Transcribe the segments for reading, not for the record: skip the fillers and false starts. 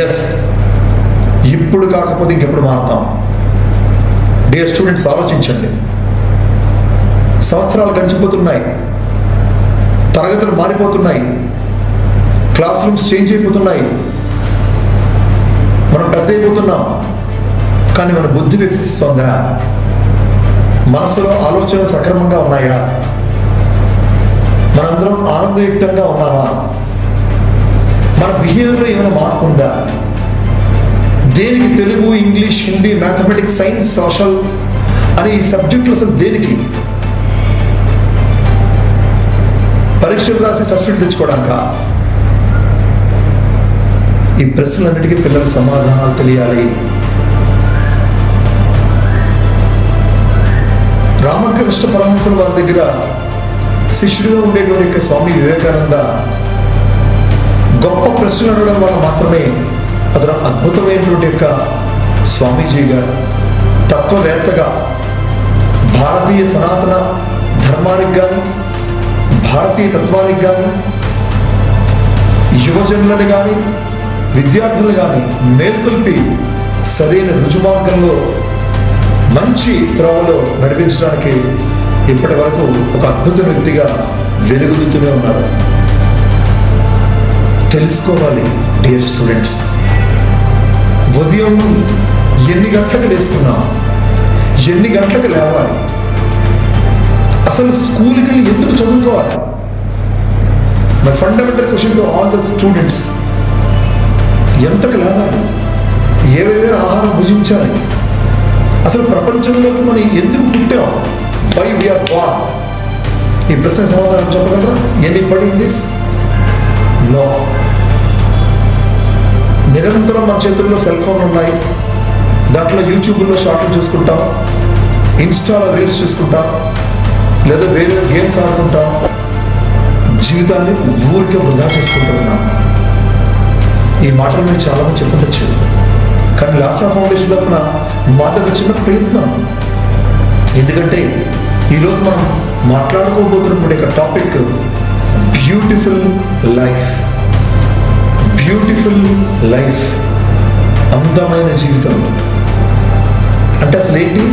Yes, ఇప్పుడు కాకపోతే ఇంకెప్పుడు మారుతాం? డియర్ స్టూడెంట్స్, ఆలోచించండి. సంవత్సరాలు గడిచిపోతున్నాయి, తరగతులు మారిపోతున్నాయి, క్లాస్ రూమ్స్ చేంజ్ అయిపోతున్నాయి, మనం పెద్ద అయిపోతున్నాం. కానీ మన బుద్ధి వికసిస్తోందా? మనసులో ఆలోచనలు సక్రమంగా ఉన్నాయా? మనందరం ఆనందయుక్తంగా ఉన్నామా? మన బిహేవియర్లో ఏమైనా మార్పు ఉందా? దేనికి Telugu, English, Hindi, mathematics, science, social అనే ఈ సబ్జెక్టులు అసలు దేనికి? పరీక్షలు రాసి సర్టిఫికెట్ తెచ్చుకోవడానిక? ఈ ప్రశ్నలన్నిటికీ పిల్లల సమాధానాలు తెలియాలి. రామకృష్ణ పరమహంసుల వారి దగ్గర శిష్యుడిగా ఉండేటువంటి స్వామి వివేకానంద గొప్ప ప్రశ్నలు అడగడం వల్ల మాత్రమే అతను అద్భుతమైనటువంటి యొక్క స్వామీజీగా, తత్వవేత్తగా, భారతీయ సనాతన ధర్మానికి కానీ, భారతీయ తత్వానికి కానీ, యువజనులను కానీ, విద్యార్థులను కానీ మేల్కొల్పి సరైన రుజుమార్గంలో మంచి త్రోవలో నడిపించడానికి ఇప్పటి వరకు ఒక అద్భుత వ్యక్తిగా వెలుగుతూనే ఉన్నారు. తెలుసుకోవాలి డియర్ స్టూడెంట్స్, ఉదయం ఎన్ని గంటలకు లేస్తున్నాం, ఎన్ని గంటలకు లేవాలి, అసలు స్కూల్కి వెళ్ళి ఎందుకు చదువుకోవాలి? My fundamental question to all the students, ఎంతకు లేవాలి, ఏ విధంగా ఆహారం భుజించాలి, అసలు ప్రపంచంలోకి మనం ఎందుకు పుట్టాం? Why we are born? ఈ ప్రశ్న సమాధానం చెప్పగలరా? Anybody in this? నో. నిరంతరం మన చేతుల్లో సెల్ ఫోన్లు ఉన్నాయి, దాంట్లో యూట్యూబ్లో షార్ట్లు చూసుకుంటాం, ఇన్స్టాలో రీల్స్ చూసుకుంటాం, లేదా వేరే గేమ్స్ ఆడుకుంటాం, జీవితాన్ని ఊరికే వృధా చేసుకుంటున్నాం. ఈ మాటలు మీరు చాలామంది చెప్పవచ్చు, కానీ లాసా ఫౌండేషన్ తరఫున మాకు చిన్న ప్రయత్నం. ఎందుకంటే ఈరోజు మనం మాట్లాడుకోబోతున్నటువంటి topic beautiful life. Beautiful life, అందమైన జీవితం. అంటే అసలు ఏంటి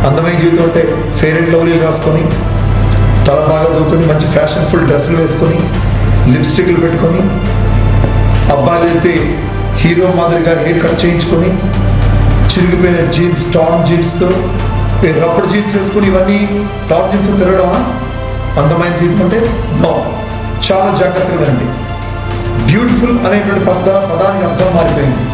అందమైన జీవితం? అంటే ఫెయిర్ అండ్ లవ్లీ రాసుకొని, తల బాగా దూకొని, మంచి ఫ్యాషన్ఫుల్ డ్రెస్సులు వేసుకొని, లిప్స్టిక్లు పెట్టుకొని, అబ్బాయిలు అయితే హీరో మాదిరిగా హెయిర్ కట్ చేయించుకొని, చిరిగిపోయిన జీన్స్, టార్న్ జీన్స్తో, రబ్బర్ జీన్స్ వేసుకొని, ఇవన్నీ టార్న్ జీన్స్ తిరగడమా అందమైన జీవితం అంటే? నో. చాలా జాగ్రత్తగా వినండి. బ్యూటిఫుల్ అనేటువంటి పదానికి అర్థం మారిపోయింది.